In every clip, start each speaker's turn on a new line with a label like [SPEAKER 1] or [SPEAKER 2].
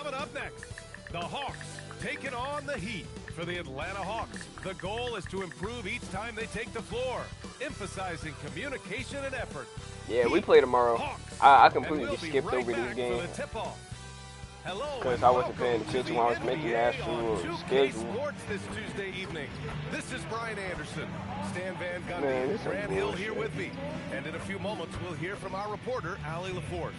[SPEAKER 1] Coming up next, the Hawks taking on the Heat. For the Atlanta Hawks, the goal is to improve each time they take the floor, emphasizing communication and effort.
[SPEAKER 2] Yeah, we play tomorrow. I completely just skipped over this game because I wasn't paying attention when I was making the actual schedule.
[SPEAKER 1] Sports this Tuesday evening. This is Brian Anderson. Stan Van Gundy and Grant Hill here with me. And in a few moments, we'll hear from our reporter, Allie LaForce.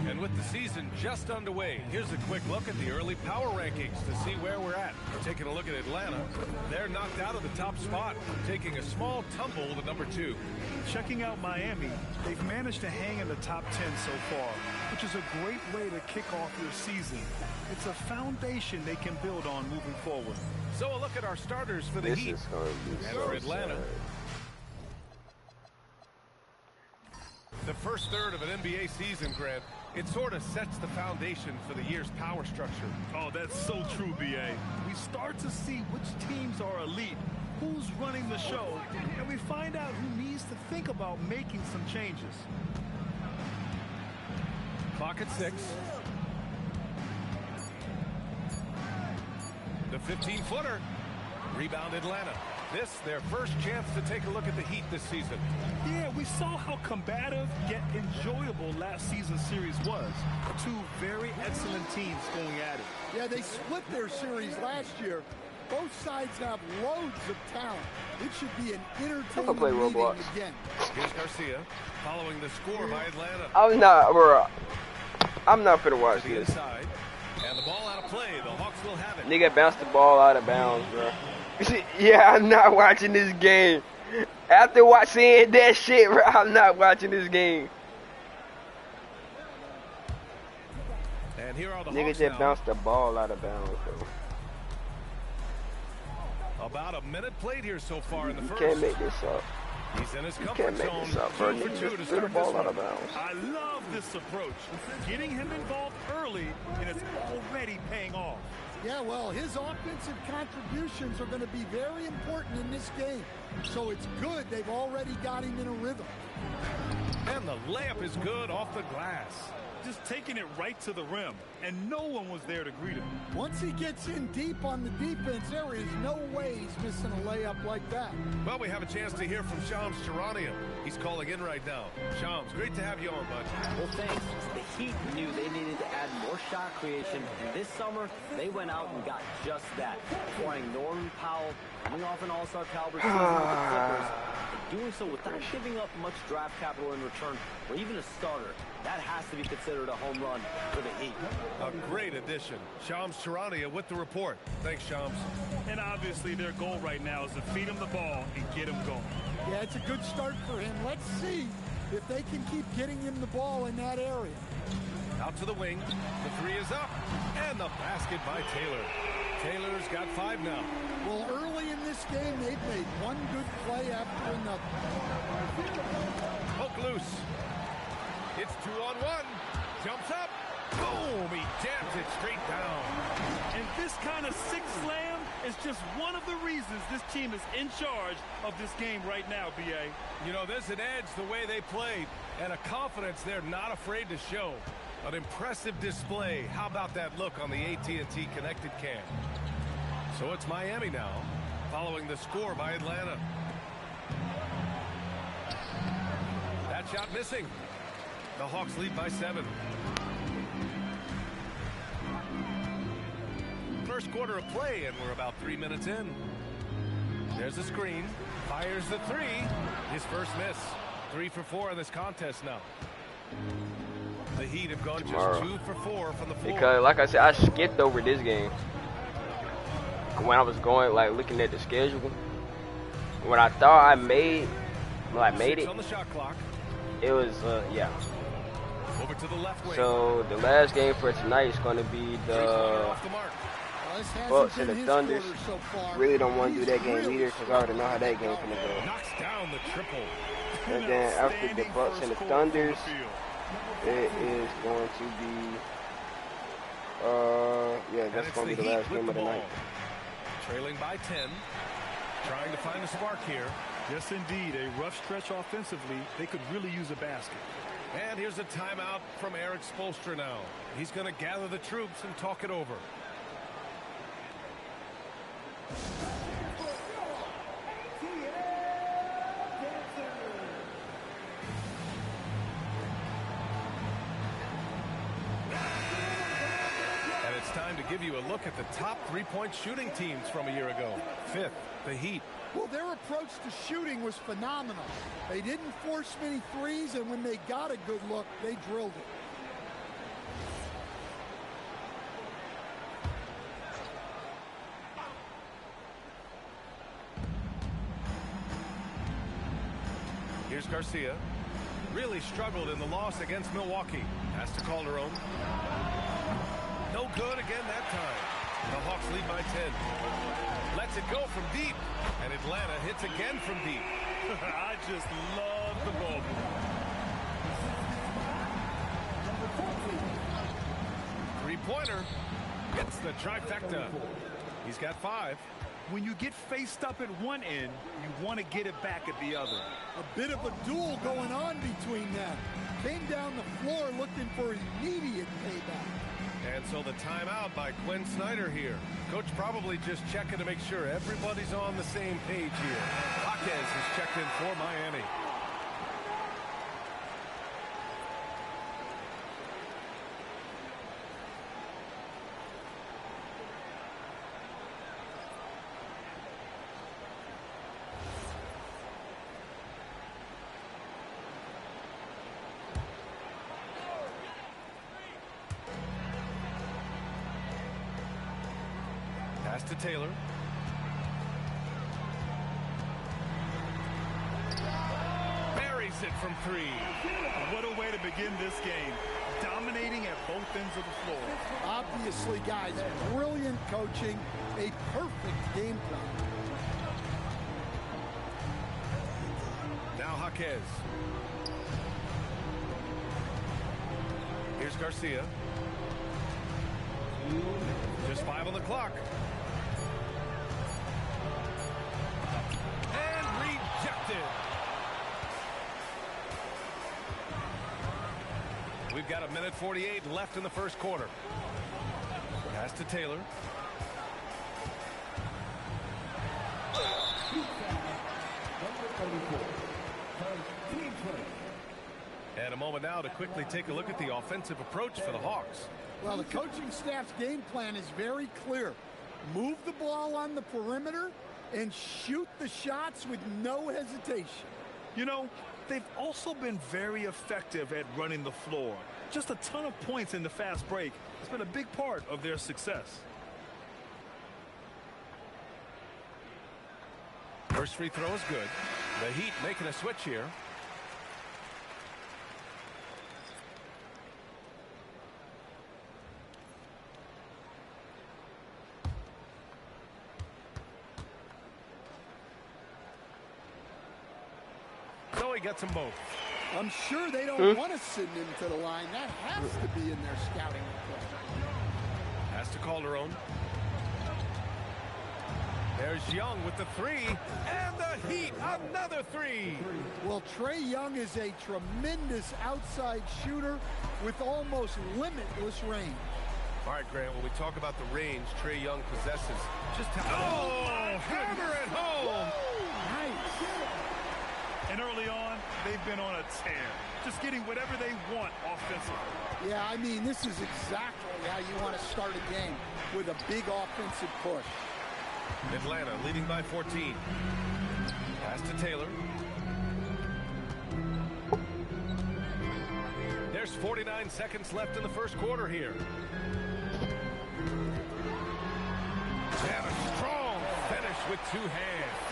[SPEAKER 1] And with the season just underway, here's a quick look at the early power rankings to see where we're at. Taking a look at Atlanta, they're knocked out of the top spot, taking a small tumble to number 2.
[SPEAKER 3] Checking out Miami, they've managed to hang in the top 10 so far, which is a great way to kick off your season. It's a foundation they can build on moving forward.
[SPEAKER 1] So a look at our starters for the Heat. And for Atlanta, the first third of an NBA season, Grant, it sort of sets the foundation for the year's power structure.
[SPEAKER 3] Oh, that's so true, B.A. We start to see which teams are elite, who's running the show, and we find out who needs to think about making some changes.
[SPEAKER 1] Clock at 6. The 15-footer. Rebound Atlanta. This, their first chance to take a look at the Heat this season.
[SPEAKER 3] Yeah, we saw how combative yet enjoyable last season's series was. Two very excellent teams going at it.
[SPEAKER 4] Yeah, they split their series last year. Both sides have loads of talent. It should be an entertaining meeting again.
[SPEAKER 1] Here's Garcia following the score by Atlanta.
[SPEAKER 2] I'm not finna watch this.
[SPEAKER 1] Inside, and the ball out of play. The Hawks will have it.
[SPEAKER 2] Nigga bounced the ball out of bounds, bro. Yeah, I'm not watching this game. After seeing that shit, bro, I'm not watching this game.
[SPEAKER 1] And here are the
[SPEAKER 2] Nigga just bounced the ball out of bounds, bro.
[SPEAKER 1] About a minute played here so far in the first.
[SPEAKER 2] You can't make this up.
[SPEAKER 1] He's in his
[SPEAKER 2] You
[SPEAKER 1] comfort
[SPEAKER 2] can't make
[SPEAKER 1] zone.
[SPEAKER 2] this up, bro.
[SPEAKER 1] 2 for 2 to
[SPEAKER 2] Just
[SPEAKER 1] start
[SPEAKER 2] the ball
[SPEAKER 1] this
[SPEAKER 2] out
[SPEAKER 1] one.
[SPEAKER 2] of bounds.
[SPEAKER 3] I love this approach. Getting him involved early, and it's already paying off.
[SPEAKER 4] Yeah, well, his offensive contributions are going to be very important in this game. So it's good they've already got him in a rhythm.
[SPEAKER 1] And the layup is good off the glass.
[SPEAKER 3] Just taking it right to the rim, and no one was there to greet him.
[SPEAKER 4] Once he gets in deep on the defense, there is no way he's missing a layup like that.
[SPEAKER 1] Well, we have a chance to hear from Shams Charania. He's calling in right now. Shams, great to have you on, bud.
[SPEAKER 5] Well, thanks. The Heat knew they needed to add more shot creation, and this summer, they went out and got just that. Acquiring Norman Powell, coming off an all-star caliber season with the Clippers, and doing so without giving up much draft capital in return, or even a starter. That has to be considered a home run for the Heat.
[SPEAKER 1] A great addition. Shams Charania with the report. Thanks, Shams.
[SPEAKER 3] And obviously their goal right now is to feed him the ball and get him going.
[SPEAKER 4] Yeah, it's a good start for him. Let's see if they can keep getting him the ball in that area.
[SPEAKER 1] Out to the wing. The 3 is up. And the basket by Taylor. Taylor's got 5 now.
[SPEAKER 4] Well, early in this game, they've made one good play after another.
[SPEAKER 1] Poke loose. It's 2-on-1. Jumps up. Boom! He jams it straight down.
[SPEAKER 3] And this kind of sick slam is just one of the reasons this team is in charge of this game right now, B.A.
[SPEAKER 1] You know, there's an edge the way they played, and a confidence they're not afraid to show. An impressive display. How about that look on the AT&T connected cam? So it's Miami now, following the score by Atlanta. That shot missing. The Hawks lead by 7. First quarter of play, and we're about 3 minutes in. There's a screen. Fires the 3. His first miss. 3 for 4 in this contest now. The Heat have gone just 2 for 4 from the floor.
[SPEAKER 2] Because, like I said, I skipped over this game. When I was going, looking at the schedule. When I thought I made it,
[SPEAKER 1] on the shot clock.
[SPEAKER 2] it was, yeah.
[SPEAKER 1] Over to the left wing.
[SPEAKER 2] So, the last game for tonight is going to be the Bucks and the Thunder.
[SPEAKER 4] So
[SPEAKER 2] really don't want to do that game either because I already know how that game's going to go.
[SPEAKER 1] Knocks down the triple.
[SPEAKER 2] And then after the Bucks and the Thunders, it is going to be, yeah, that's going to be the last game of the night.
[SPEAKER 1] Trailing by 10. Trying to find a spark here.
[SPEAKER 3] Yes, indeed. A rough stretch offensively. They could really use a basket.
[SPEAKER 1] And here's a timeout from Eric Spoelstra now. He's going to gather the troops and talk it over. And it's time to give you a look at the top three-point shooting teams from a year ago. Fifth, the Heat.
[SPEAKER 4] Well, their approach to shooting was phenomenal. They didn't force many threes, and when they got a good look, they drilled it.
[SPEAKER 1] Here's Garcia. Really struggled in the loss against Milwaukee. Has to Calderon. No good again that time. The Hawks lead by 10. Lets it go from deep. And Atlanta hits again from deep.
[SPEAKER 3] I just love the ball.
[SPEAKER 1] Three-pointer. Gets the trifecta. He's got 5.
[SPEAKER 3] When you get faced up at one end, you want to get it back at the other.
[SPEAKER 4] A bit of a duel going on between them. Came down the floor looking for immediate payback.
[SPEAKER 1] And so the timeout by Quinn Snyder here. Coach probably just checking to make sure everybody's on the same page here. Jaquez has checked in for Miami. Pass to Taylor. Buries it from 3.
[SPEAKER 3] What a way to begin this game. Dominating at both ends of the floor.
[SPEAKER 4] Obviously, guys, brilliant coaching, a perfect game plan.
[SPEAKER 1] Now Jaquez. Here's Garcia. Just 5 on the clock. And rejected. We've got 1:48 left in the first quarter. Pass to Taylor. And a moment now to quickly take a look at the offensive approach for the Hawks.
[SPEAKER 4] Well, the coaching staff's game plan is very clear. Move the ball on the perimeter and shoot the shots with no hesitation.
[SPEAKER 3] You know, they've also been very effective at running the floor. Just a ton of points in the fast break. It's been a big part of their success.
[SPEAKER 1] First free throw is good. The Heat making a switch here. So he gets them both.
[SPEAKER 4] I'm sure they don't want to send him to the line. That has to be in their scouting report.
[SPEAKER 1] Pass to Calderon. There's Young with the 3, and the Heat, another 3.
[SPEAKER 4] Well, Trae Young is a tremendous outside shooter with almost limitless range.
[SPEAKER 1] All right, Grant, when we talk about the range Trae Young possesses, just hammer it home.
[SPEAKER 4] Nice.
[SPEAKER 3] And early on, they've been on a tear. Just getting whatever they want offensively.
[SPEAKER 4] Yeah, I mean, this is exactly how you want to start a game, with a big offensive push.
[SPEAKER 1] Atlanta leading by 14. Pass to Taylor. There's 49 seconds left in the first quarter here. And a strong finish with 2 hands.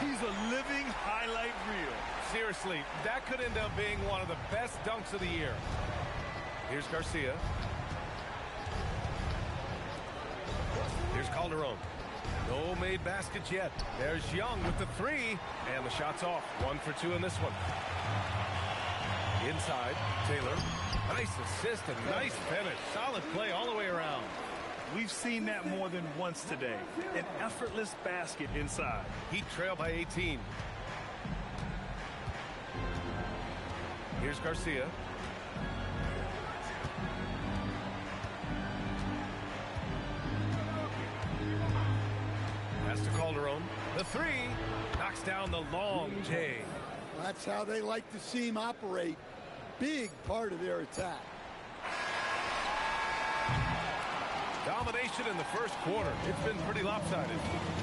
[SPEAKER 3] He's a living highlight reel.
[SPEAKER 1] Seriously, that could end up being one of the best dunks of the year. Here's Garcia. Here's Calderon. No made baskets yet. There's Young with the 3, and the shot's off. 1 for 2 in this one. Inside, Taylor. Nice assist and nice finish. Solid play all the way around.
[SPEAKER 3] We've seen that more than once today. An effortless basket inside.
[SPEAKER 1] Heat trail by 18. Here's Garcia. Pass to Calderon. The three. Knocks down the long J.
[SPEAKER 4] That's how they like to see him operate. Big part of their attack.
[SPEAKER 1] Domination in the first quarter. It's been pretty lopsided.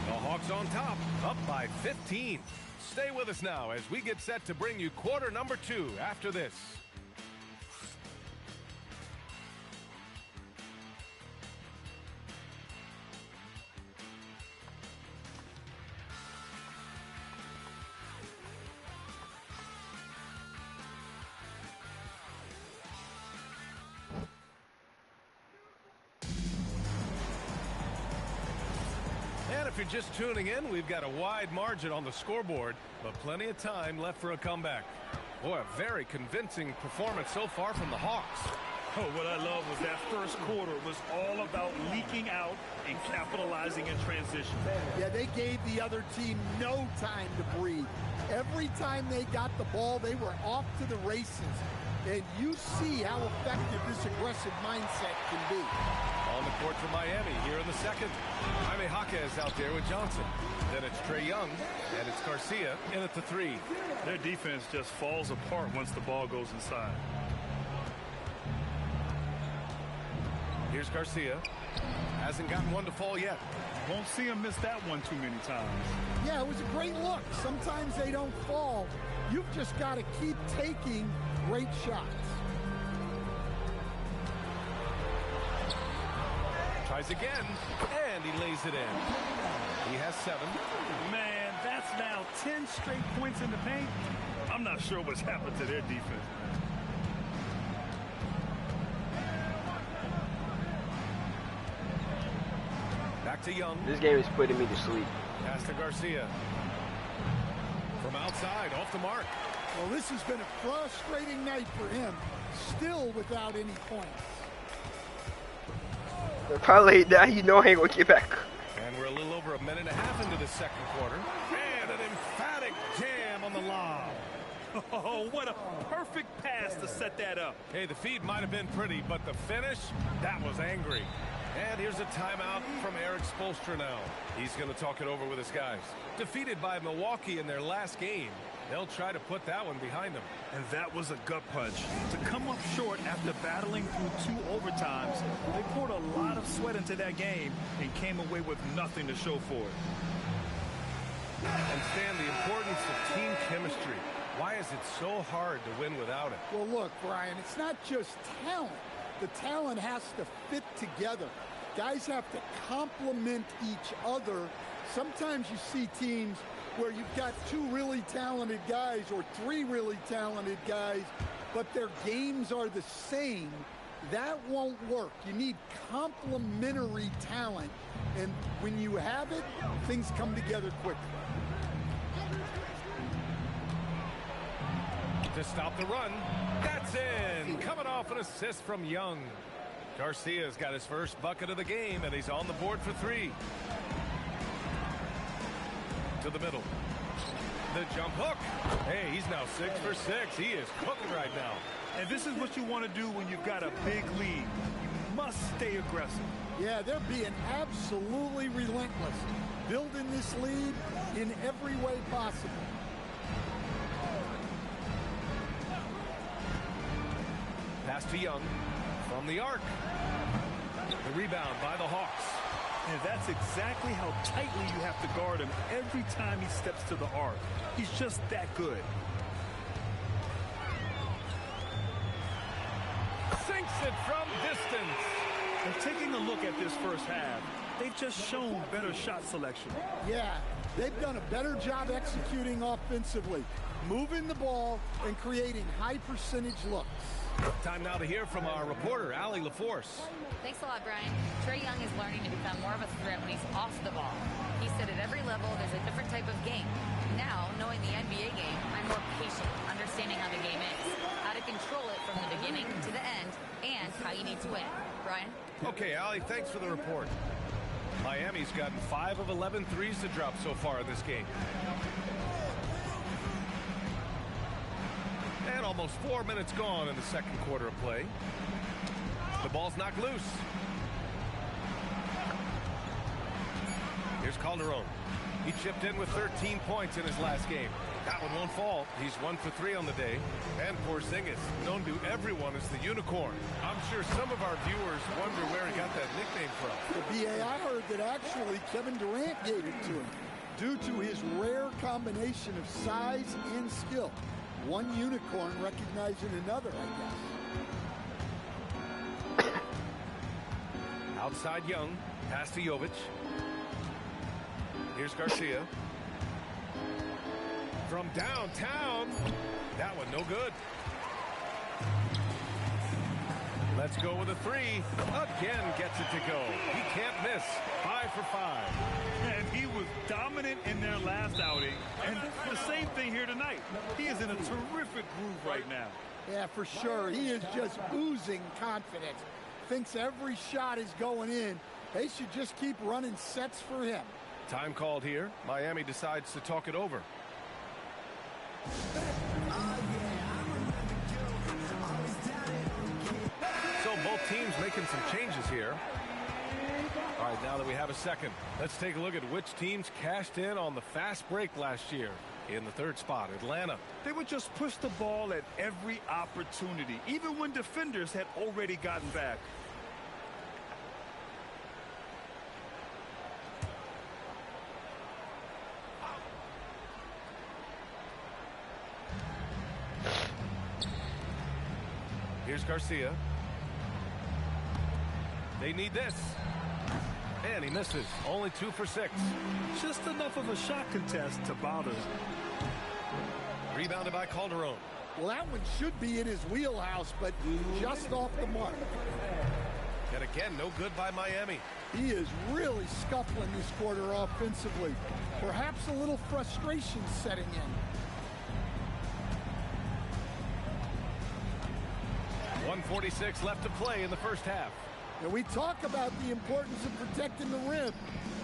[SPEAKER 1] The Hawks on top, up by 15. Stay with us now as we get set to bring you quarter number 2 after this. If you're just tuning in, we've got a wide margin on the scoreboard, but plenty of time left for a comeback. Boy, a very convincing performance so far from the Hawks.
[SPEAKER 3] Oh, what I love was that first quarter was all about leaking out and capitalizing in transition.
[SPEAKER 4] Yeah, they gave the other team no time to breathe. Every time they got the ball, they were off to the races. And you see how effective this aggressive mindset can be.
[SPEAKER 1] On the court for Miami here in the second. Jaime Jaquez out there with Johnson. Then it's Trae Young, and it's Garcia in at the three.
[SPEAKER 3] Their defense just falls apart once the ball goes inside.
[SPEAKER 1] Here's Garcia. Hasn't gotten one to fall yet.
[SPEAKER 3] Won't see him miss that one too many times.
[SPEAKER 4] Yeah, it was a great look. Sometimes they don't fall. You've just got to keep taking great shots.
[SPEAKER 1] Tries again, and he lays it in. He has 7.
[SPEAKER 3] Man, that's now 10 straight points in the paint. I'm not sure what's happened to their defense.
[SPEAKER 1] Back to Young.
[SPEAKER 2] This game is putting me to sleep.
[SPEAKER 1] Pass to Garcia. From outside, off the mark.
[SPEAKER 4] Well, this has been a frustrating night for him. Still without any points.
[SPEAKER 2] Probably that you know I ain't gonna get back.
[SPEAKER 1] And we're a little over a minute and a half into the second quarter. And an emphatic jam on the lob.
[SPEAKER 3] Oh, what a perfect pass to set that up.
[SPEAKER 1] Hey, the feed might have been pretty, but the finish, that was angry. And here's a timeout from Eric Spoelstra now. He's going to talk it over with his guys. Defeated by Milwaukee in their last game, they'll try to put that one behind them.
[SPEAKER 3] And that was a gut punch. To come up short after battling through 2 overtimes, they poured a lot of sweat into that game and came away with nothing to show for it.
[SPEAKER 1] And Stan, the importance of team chemistry. Why is it so hard to win without it?
[SPEAKER 4] Well, look, Brian, it's not just talent. The talent has to fit together. Guys have to complement each other. Sometimes you see teams where you've got 2 really talented guys or 3 really talented guys, but their games are the same. That won't work. You need complementary talent, and when you have it, things come together quickly.
[SPEAKER 1] To stop the run, that's in. Coming off an assist from Young. Garcia's got his first bucket of the game, and he's on the board for 3. To the middle. The jump hook. Hey, he's now 6 for 6. He is cooking right now.
[SPEAKER 3] And this is what you want to do when you've got a big lead. You must stay aggressive.
[SPEAKER 4] Yeah, they're being absolutely relentless. Building this lead in every way possible.
[SPEAKER 1] Pass to Young from the arc. The rebound by the Hawks.
[SPEAKER 3] And that's exactly how tightly you have to guard him every time he steps to the arc. He's just that good.
[SPEAKER 1] Sinks it from distance.
[SPEAKER 3] And taking a look at this first half, they've just shown better shot selection.
[SPEAKER 4] Yeah, they've done a better job executing offensively, moving the ball and creating high percentage looks.
[SPEAKER 1] Time now to hear from our reporter, Allie LaForce.
[SPEAKER 6] Thanks a lot, Brian. Trae Young is learning to become more of a threat when he's off the ball. He said at every level there's a different type of game. Now, knowing the NBA game, I'm more patient, understanding how the game is, how to control it from the beginning to the end, and how you need to win. Brian?
[SPEAKER 1] Okay, Allie, thanks for the report. Miami's gotten 5 of 11 threes to drop so far in this game. And Almost 4 minutes gone in the second quarter of play. The ball's knocked loose. Here's Calderon. He chipped in with 13 points in his last game. That one won't fall. He's 1 for 3 on the day. And Porzingis, known to everyone as the unicorn. I'm sure some of our viewers wonder where he got that nickname from.
[SPEAKER 4] The BA, I heard that actually Kevin Durant gave it to him due to his rare combination of size and skill. One unicorn recognizing another, I guess.
[SPEAKER 1] Outside Young. Pass to Jovic. Here's Garcia. From downtown. That one no good. Let's go with a 3. Again gets it to go. He can't miss. 5 for 5.
[SPEAKER 3] And he was dominant in their last outing. And the same thing here tonight. He is in a terrific groove right now.
[SPEAKER 4] Yeah, for sure. He is just oozing confidence. Thinks every shot is going in. They should just keep running sets for him.
[SPEAKER 1] Time called here. Miami decides to talk it over. So both teams making some changes here. All right, now that we have a second, let's take a look at which teams cashed in on the fast break last year. In the third spot, Atlanta.
[SPEAKER 3] They would just push the ball at every opportunity, even when defenders had already gotten back.
[SPEAKER 1] Here's Garcia. They need this. And he misses. Only 2 for 6.
[SPEAKER 3] Just enough of a shot contest to bother.
[SPEAKER 1] Rebounded by Calderon.
[SPEAKER 4] Well, that one should be in his wheelhouse, but just off the mark.
[SPEAKER 1] And again, no good by Miami.
[SPEAKER 4] He is really scuffling this quarter offensively. Perhaps a little frustration setting in.
[SPEAKER 1] 1:46 left to play in the first half.
[SPEAKER 4] And we talk about the importance of protecting the rim.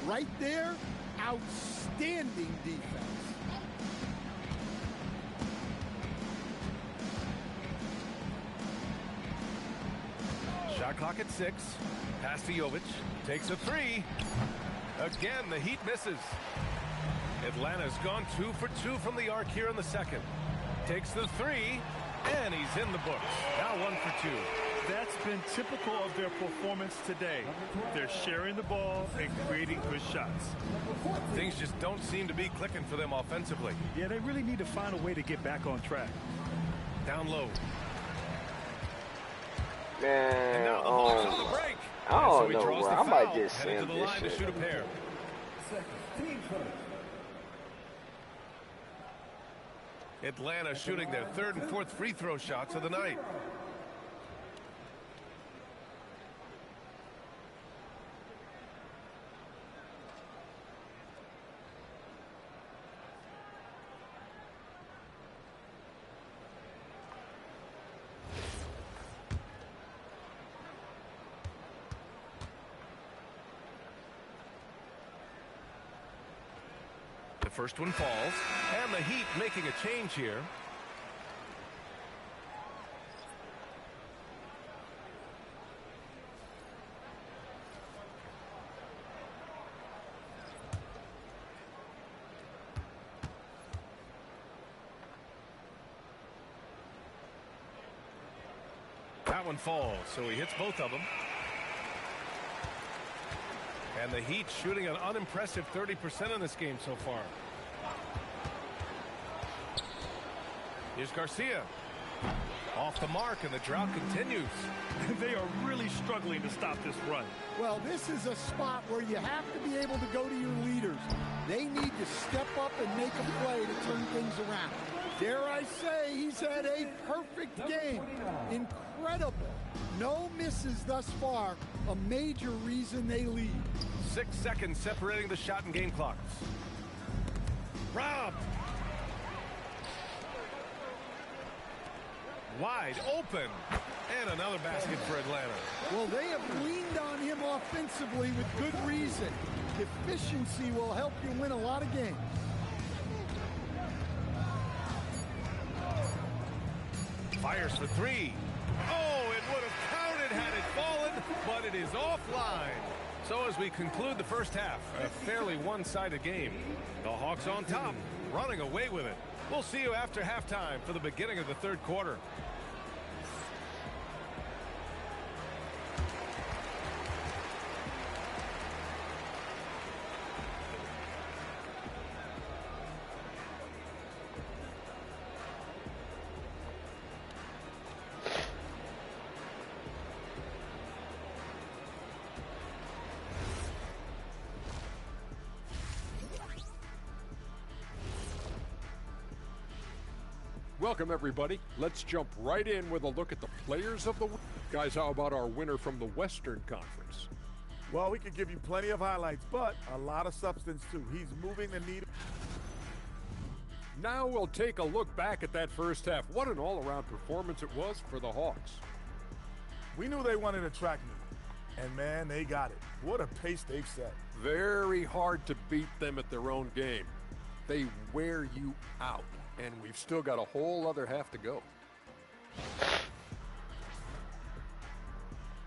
[SPEAKER 4] Right there, outstanding defense.
[SPEAKER 1] Shot clock at 6. Pass to Jovic. Takes a 3. Again, the Heat misses. Atlanta's gone 2 for 2 from the arc here in the second. Takes the 3. And he's in the books. Now 1 for 2.
[SPEAKER 3] That's been typical of their performance today. They're sharing the ball and creating good shots.
[SPEAKER 1] Things just don't seem to be clicking for them offensively.
[SPEAKER 3] Yeah, they really need to find a way to get back on track.
[SPEAKER 1] Down low.
[SPEAKER 2] Man,
[SPEAKER 1] And now the Bucks on the break.
[SPEAKER 2] I don't
[SPEAKER 1] So he
[SPEAKER 2] know,
[SPEAKER 1] draws
[SPEAKER 2] bro.
[SPEAKER 1] the
[SPEAKER 2] I might
[SPEAKER 1] foul,
[SPEAKER 2] just
[SPEAKER 1] headed to
[SPEAKER 2] send
[SPEAKER 1] the
[SPEAKER 2] this
[SPEAKER 1] line to
[SPEAKER 2] shit.
[SPEAKER 1] shoot a pair. Atlanta shooting their third and fourth free throw shots of the night. The first one falls, and the Heat making a change here. That one falls, so he hits both of them. And the Heat shooting an unimpressive 30% in this game so far. Here's Garcia. Off the mark, and the drought continues.
[SPEAKER 3] They are really struggling to stop this run.
[SPEAKER 4] Well, this is a spot where you have to be able to go to your leaders. They need to step up and make a play to turn things around. Dare I say, he's had a perfect game. Incredible. No misses thus far. A major reason they lead.
[SPEAKER 1] 6 seconds separating the shot and game clocks. Rob. Wide open. And another basket for Atlanta.
[SPEAKER 4] Well, they have leaned on him offensively with good reason. Efficiency will help you win a lot of games.
[SPEAKER 1] Fires for three. Oh, it would have counted had it fallen, but it is offline. So as we conclude the first half, a fairly one-sided game. The Hawks on top, running away with it. We'll see you after halftime for the beginning of the third quarter.
[SPEAKER 7] Welcome, everybody. Let's jump right in with a look at the players of the week. Guys, how about our winner from the Western Conference?
[SPEAKER 8] Well, we could give you plenty of highlights, but a lot of substance, too. He's moving the needle.
[SPEAKER 7] Now we'll take a look back at that first half. What an all-around performance it was for the Hawks.
[SPEAKER 8] We knew they wanted a track meet, and, man, they got it. What a pace they've set.
[SPEAKER 7] Very hard to beat them at their own game. They wear you out. And we've still got a whole other half to go.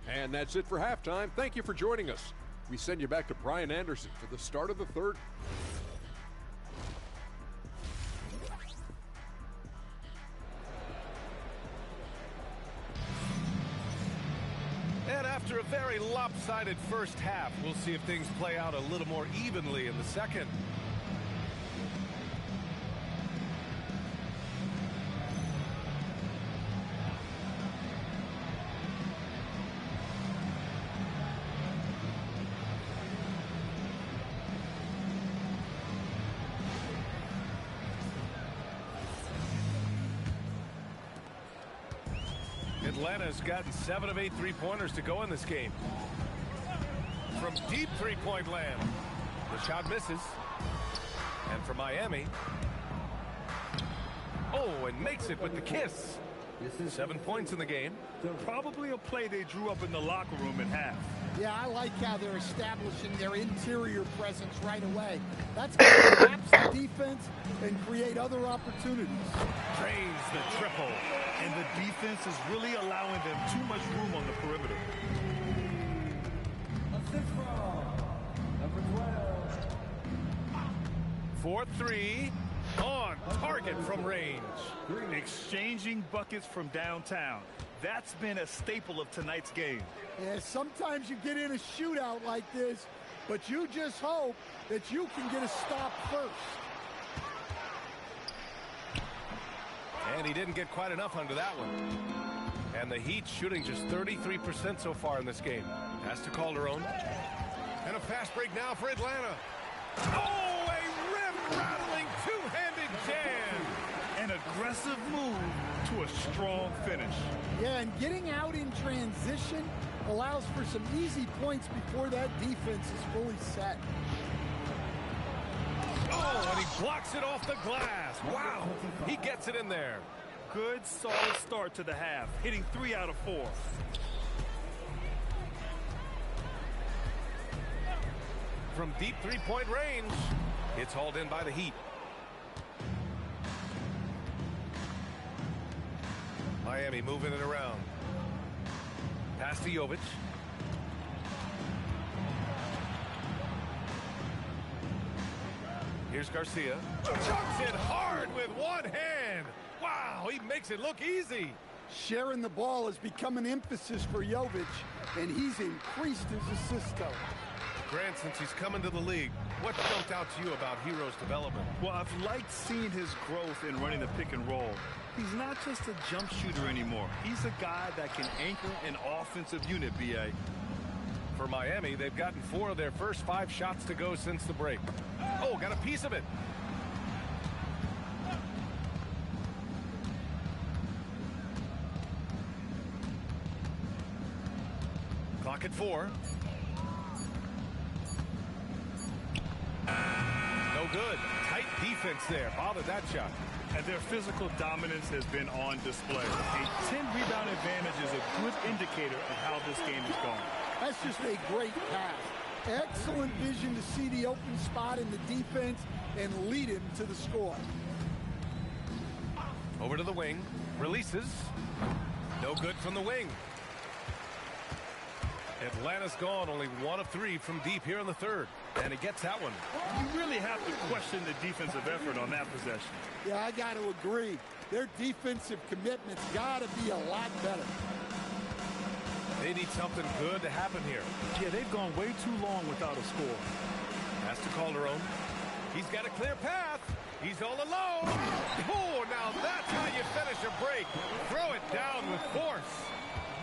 [SPEAKER 7] And that's it for halftime. Thank you for joining us. We send you back to Brian Anderson for the start of the third.
[SPEAKER 1] And after a very lopsided first half, we'll see if things play out a little more evenly in the second. Atlanta's gotten 7 of 8 three-pointers to go in this game. From deep three-point land, the shot misses. And for Miami, oh, and makes it with the kiss. 7 points in the game.
[SPEAKER 3] Probably a play they drew up in the locker room at half.
[SPEAKER 4] Yeah, I like how they're establishing their interior presence right away. That's going to collapse the defense and create other opportunities.
[SPEAKER 1] Drains the triple.
[SPEAKER 3] And the defense is really allowing them too much room on the perimeter.
[SPEAKER 1] For three, on target from range.
[SPEAKER 3] Exchanging buckets from downtown. That's been a staple of tonight's game.
[SPEAKER 4] Yeah, sometimes you get in a shootout like this, but you just hope that you can get a stop first.
[SPEAKER 1] And he didn't get quite enough under that one. And the Heat shooting just 33% so far in this game. Pass to Calderon. And a fast break now for Atlanta. Oh, a rim-rattling two-handed jam.
[SPEAKER 3] An aggressive move to a strong finish.
[SPEAKER 4] Yeah, and getting out in transition allows for some easy points before that defense is fully set.
[SPEAKER 1] Oh, and he blocks it off the glass. Wow, he gets it in there.
[SPEAKER 3] Good, solid start to the half, hitting 3 out of 4.
[SPEAKER 1] From deep three-point range, it's hauled in by the Heat. Miami moving it around. Pass to Jovic. Here's Garcia. Chucks it hard with one hand. Wow, he makes it look easy.
[SPEAKER 4] Sharing the ball has become an emphasis for Jovic, and he's increased his assist total.
[SPEAKER 1] Grant, since he's come into the league, what jumped out to you about Hero's development?
[SPEAKER 3] Well, I've liked seeing his growth in running the pick and roll. He's not just a jump shooter anymore. He's a guy that can anchor an offensive unit, B.A.
[SPEAKER 1] For Miami, they've gotten 4 of their first 5 shots to go since the break. Oh, got a piece of it. Clock at 4. No good. Tight defense there. Bothered that shot.
[SPEAKER 3] And their physical dominance has been on display. A 10-rebound advantage is a good indicator of how this game is going.
[SPEAKER 4] That's just a great pass. Excellent vision to see the open spot in the defense and lead him to the score.
[SPEAKER 1] Over to the wing. Releases. No good from the wing. Atlanta's gone only 1 of 3 from deep here in the third. And he gets that one.
[SPEAKER 3] You really have to question the defensive effort on that possession.
[SPEAKER 4] Yeah, I got to agree. Their defensive commitment's got to be a lot better.
[SPEAKER 1] They need something good to happen here.
[SPEAKER 3] Yeah, they've gone way too long without a score.
[SPEAKER 1] Pass to Calderon. He's got a clear path. He's all alone. Oh, now that's how you finish a break. Throw it down with force.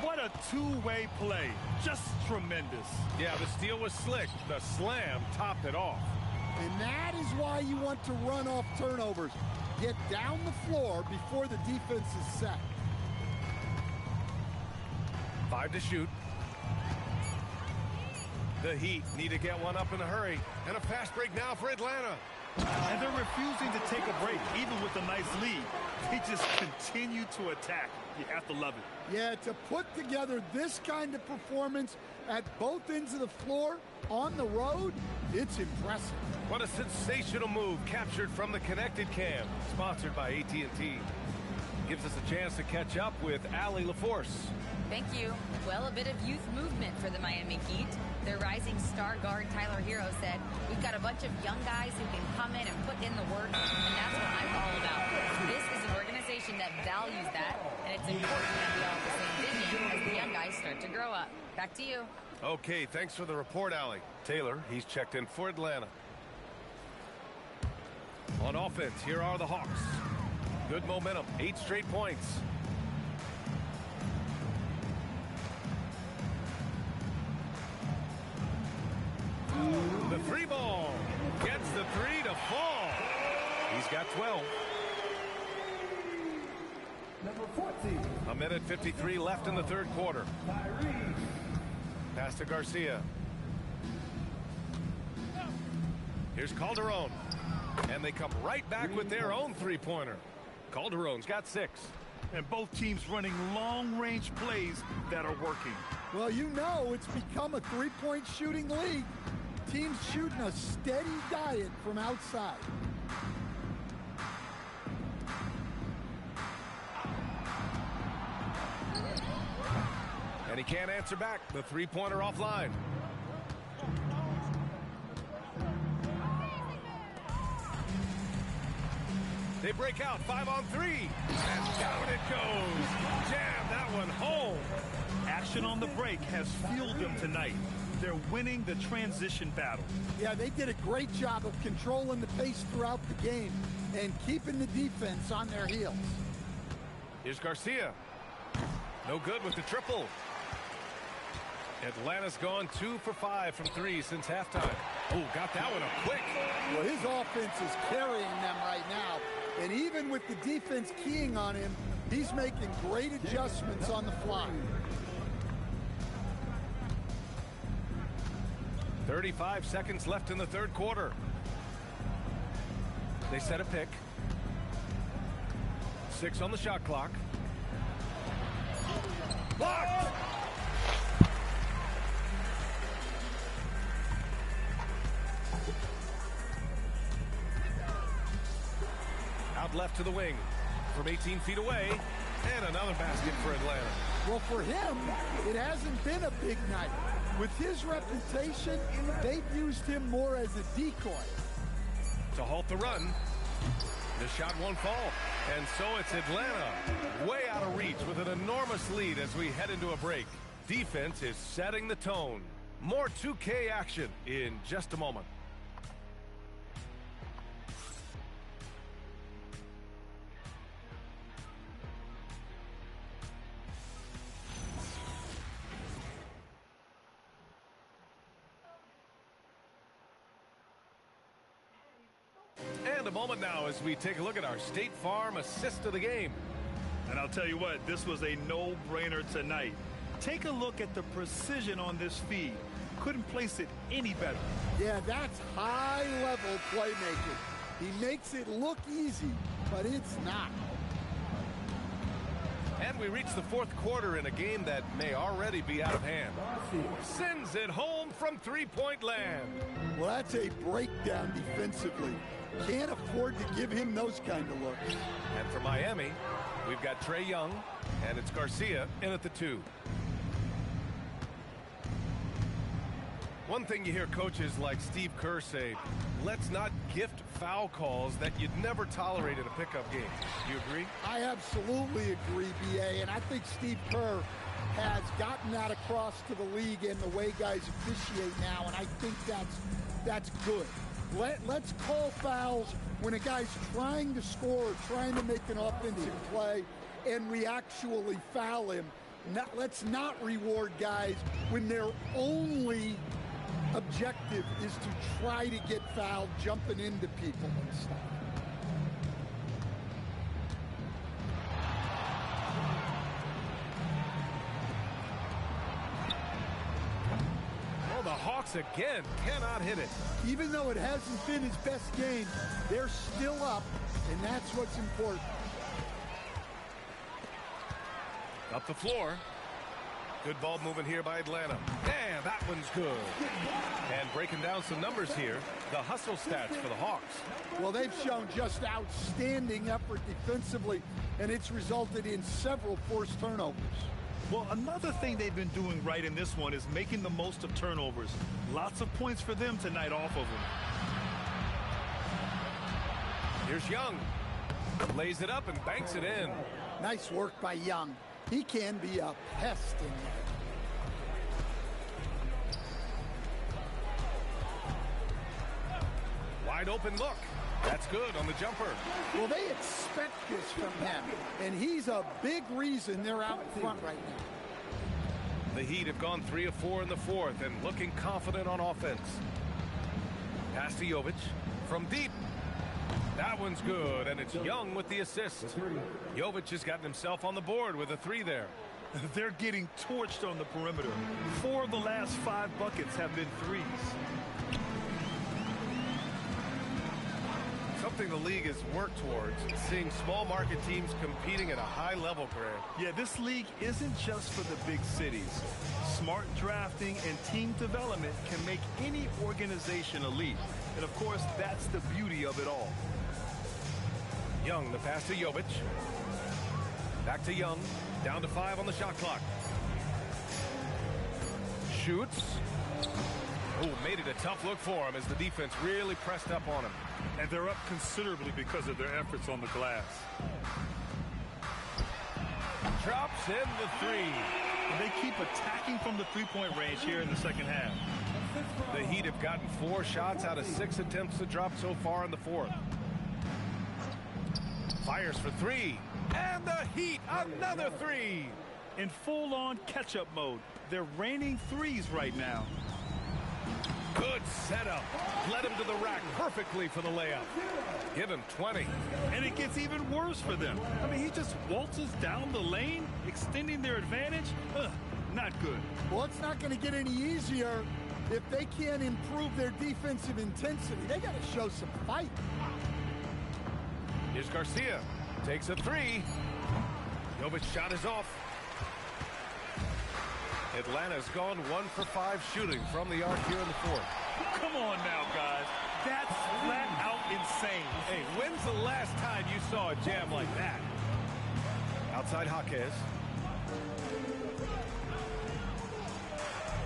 [SPEAKER 3] What a two-way play. Just tremendous.
[SPEAKER 1] Yeah, the steal was slick. The slam topped it off.
[SPEAKER 4] And that is why you want to run off turnovers. Get down the floor before the defense is set.
[SPEAKER 1] 5 to shoot. The Heat need to get one up in a hurry. And a fast break now for Atlanta.
[SPEAKER 3] And they're refusing to take a break, even with a nice lead. They just continue to attack. You have to love it.
[SPEAKER 4] Yeah, to put together this kind of performance at both ends of the floor on the road, it's impressive.
[SPEAKER 1] What a sensational move captured from the Connected Cam, sponsored by AT&T. Gives us a chance to catch up with Allie LaForce.
[SPEAKER 6] Thank you. Well, a bit of youth movement for the Miami Heat. Their rising star guard, Tyler Hero, said, "We've got a bunch of young guys who can come in and put in the work, and that's what I'm all about." This is an organization that values that, and it's important that we all have the same vision as the young guys start to grow up. Back to you.
[SPEAKER 1] Okay, thanks for the report, Allie. Taylor, he's checked in for Atlanta. On offense, here are the Hawks. Good momentum, 8 straight points. The 3 ball gets the 3 to fall. He's got 12.
[SPEAKER 9] Number 14.
[SPEAKER 1] A minute 53 left in the third quarter. Pass to Garcia. Here's Calderon. And they come right back with their own three-pointer. Calderon's got 6.
[SPEAKER 3] And both teams running long-range plays that are working.
[SPEAKER 4] Well, you know it's become a three-point shooting league. Teams shooting a steady diet from outside.
[SPEAKER 1] And he can't answer back. The three-pointer offline. They break out 5 on 3. And down it goes. Jam that one home.
[SPEAKER 3] Action on the break has fueled them tonight. They're winning the transition battle.
[SPEAKER 4] Yeah, they did a great job of controlling the pace throughout the game and keeping the defense on their heels.
[SPEAKER 1] Here's Garcia. No good with the triple. Atlanta's gone 2 for 5 from 3 since halftime. Oh, got that one up quick.
[SPEAKER 4] Well, his offense is carrying them right now. And even with the defense keying on him, he's making great adjustments on the fly.
[SPEAKER 1] 35 seconds left in the third quarter. They set a pick. 6 on the shot clock. Blocked! Out left to the wing from 18 feet away, and another basket for Atlanta.
[SPEAKER 4] Well, for him, it hasn't been a big night. With his reputation, they've used him more as a decoy.
[SPEAKER 1] To halt the run, the shot won't fall, and so it's Atlanta way out of reach with an enormous lead as we head into a break. Defense is setting the tone. More 2K action in just a moment. And a moment now as we take a look at our State Farm assist of the game.
[SPEAKER 3] And I'll tell you what, this was a no-brainer tonight. Take a look at the precision on this feed. Couldn't place it any better.
[SPEAKER 4] Yeah, that's high-level playmaking. He makes it look easy, but it's not.
[SPEAKER 1] And we reach the fourth quarter in a game that may already be out of hand. Sends it home from three-point land.
[SPEAKER 4] Well, that's a breakdown defensively. Can't afford to give him those kind of looks.
[SPEAKER 1] And for Miami, We've got Trae Young, and it's Garcia in at the 2. One thing you hear coaches like Steve Kerr say, let's not gift foul calls that you'd never tolerate in a pickup game. Do you agree?
[SPEAKER 4] I absolutely agree, B.A., and I think Steve Kerr has gotten that across to the league and the way guys officiate now, and I think that's good. Let's call fouls when a guy's trying to score or trying to make an offensive play and we actually foul him. Let's not reward guys when their only objective is to try to get fouled, jumping into people and stuff.
[SPEAKER 1] Oh, the Hawks again cannot hit it.
[SPEAKER 4] Even though it hasn't been his best game, they're still up, and that's what's important.
[SPEAKER 1] Up the floor. Good ball movement here by Atlanta. And that one's good. And breaking down some numbers here, the hustle stats for the Hawks.
[SPEAKER 4] Well, they've shown just outstanding effort defensively, and it's resulted in several forced turnovers.
[SPEAKER 3] Well, another thing they've been doing right in this one is making the most of turnovers. Lots of points for them tonight off of them.
[SPEAKER 1] Here's Young. Lays it up and banks it in.
[SPEAKER 4] Nice work by Young. He can be a pest in there.
[SPEAKER 1] Wide open look. That's good on the jumper.
[SPEAKER 4] Well, they expect this from him, and he's a big reason they're out in front right now.
[SPEAKER 1] The Heat have gone 3 of 4 in the fourth and looking confident on offense. Pass to Jovic from deep. That one's good, and it's Young with the assist. Jovic has gotten himself on the board with a 3 there.
[SPEAKER 3] They're getting torched on the perimeter. 4 of the last 5 buckets have been threes.
[SPEAKER 1] Something the league has worked towards, seeing small market teams competing at a high level, Grant.
[SPEAKER 3] Yeah, this league isn't just for the big cities. Smart drafting and team development can make any organization elite. And of course, that's the beauty of it all.
[SPEAKER 1] Young, the pass to Jovic. Back to Young. Down to 5 on the shot clock. Shoots. Oh, made it a tough look for him as the defense really pressed up on him.
[SPEAKER 3] And they're up considerably because of their efforts on the glass.
[SPEAKER 1] Drops in the 3.
[SPEAKER 3] And they keep attacking from the three-point range here in the second half.
[SPEAKER 1] The Heat have gotten 4 shots out of 6 attempts to drop so far in the fourth. Fires for 3. And the Heat, another 3.
[SPEAKER 3] In full-on catch-up mode. They're raining threes right now.
[SPEAKER 1] Good setup. Led him to the rack perfectly for the layup. Give him 20.
[SPEAKER 3] And it gets even worse for them. I mean, he just waltzes down the lane, extending their advantage. Not good.
[SPEAKER 4] Well, it's not going to get any easier if they can't improve their defensive intensity. They got to show some fight.
[SPEAKER 1] Here's Garcia. Takes a 3. Jovic shot is off. Atlanta's gone 1 for 5 shooting from the arc here in the fourth.
[SPEAKER 3] Come on now, guys. That's flat out insane.
[SPEAKER 1] Hey, when's the last time you saw a jam like that? Outside Jaquez.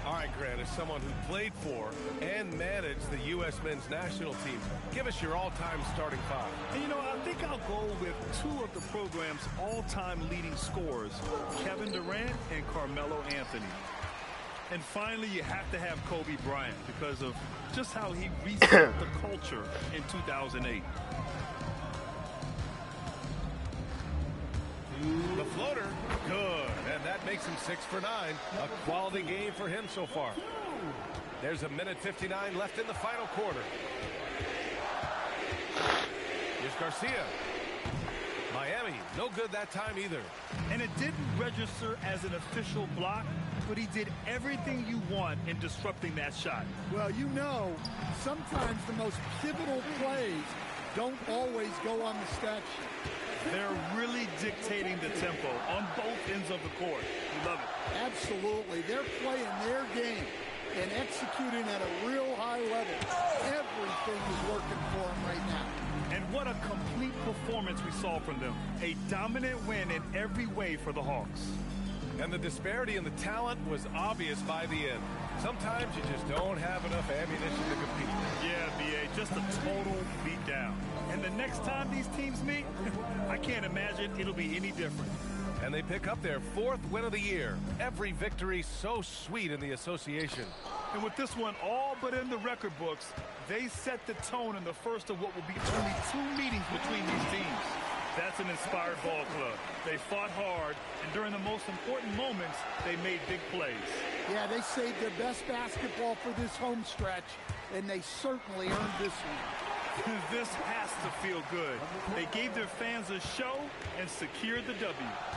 [SPEAKER 1] All right, Grant, as someone who played for and managed the U.S. men's national team, give us your all-time starting 5.
[SPEAKER 3] And you know, I think I'll go with 2 of the program's all-time leading scorers, Kevin Durant and Carmelo Anthony. And finally, you have to have Kobe Bryant because of just how he reset the culture in 2008.
[SPEAKER 1] The floater, good, and that makes him 6 for 9. A quality game for him so far. There's a minute 59 left in the final quarter. Here's Garcia. Miami, no good that time either.
[SPEAKER 3] And it didn't register as an official block, but he did everything you want in disrupting that shot.
[SPEAKER 4] Well, you know, sometimes the most pivotal plays don't always go on the stat sheet.
[SPEAKER 3] They're really dictating the tempo on both ends of the court. You love it.
[SPEAKER 4] Absolutely. They're playing their game and executing at a real high level. Everything is working for them right now.
[SPEAKER 3] And what a complete performance we saw from them. A dominant win in every way for the Hawks.
[SPEAKER 1] And the disparity in the talent was obvious by the end. Sometimes you just don't have enough ammunition to compete.
[SPEAKER 3] Yeah, B.A., just a total beatdown. And the next time these teams meet, I can't imagine it'll be any different.
[SPEAKER 1] And they pick up their 4th win of the year. Every victory so sweet in the association.
[SPEAKER 3] And with this one all but in the record books, they set the tone in the first of what will be only 2 meetings between these teams. That's an inspired ball club. They fought hard, and during the most important moments, they made big plays.
[SPEAKER 4] Yeah, they saved their best basketball for this home stretch, and they certainly earned this one.
[SPEAKER 3] This has to feel good. They gave their fans a show and secured the W.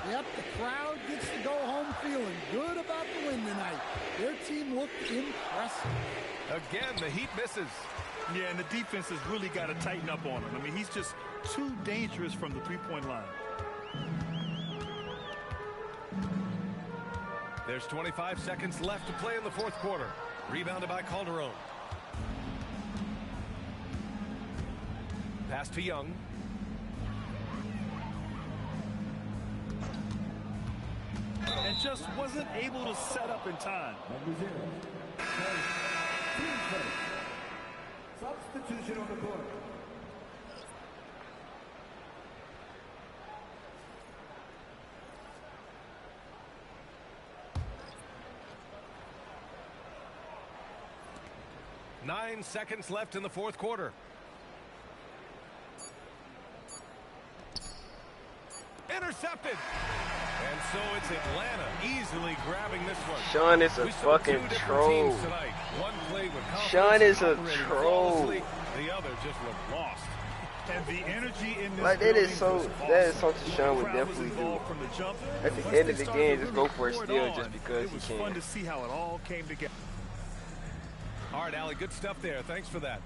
[SPEAKER 4] Yep, the crowd gets to go home feeling good about the win tonight. Their team looked impressive.
[SPEAKER 1] Again, the Heat misses.
[SPEAKER 3] Yeah, and the defense has really got to tighten up on him. I mean, he's just too dangerous from the three-point line.
[SPEAKER 1] There's 25 seconds left to play in the 4th quarter. Rebounded by Calderon. Pass to Young.
[SPEAKER 3] And just wasn't able to set up in time.
[SPEAKER 9] Number 0. Substitution on the court.
[SPEAKER 1] Nine seconds left in the 4th quarter. Intercepted. And so it's Atlanta easily grabbing this one.
[SPEAKER 2] Sean is a fucking troll. Sean is a troll.
[SPEAKER 1] The other just looked lost.
[SPEAKER 3] And the energy in this
[SPEAKER 2] like that is
[SPEAKER 3] awesome.
[SPEAKER 2] something Sean would definitely do.
[SPEAKER 3] From the jump.
[SPEAKER 2] At the end of the game, just go for a steal just because
[SPEAKER 3] it
[SPEAKER 2] he
[SPEAKER 3] was
[SPEAKER 2] can.
[SPEAKER 3] fun to see how it all came together.
[SPEAKER 1] All right, Allie, good stuff there. Thanks for that.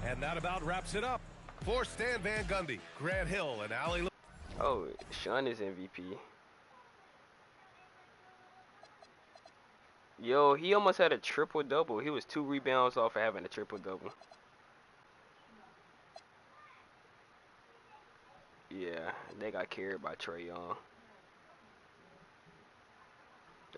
[SPEAKER 1] And that about wraps it up. For Stan Van Gundy, Grant Hill, and Allie.
[SPEAKER 2] Oh, Sean is MVP. Yo, he almost had a triple-double. He was 2 rebounds off of having a triple-double. Yeah, they got carried by Trae Young.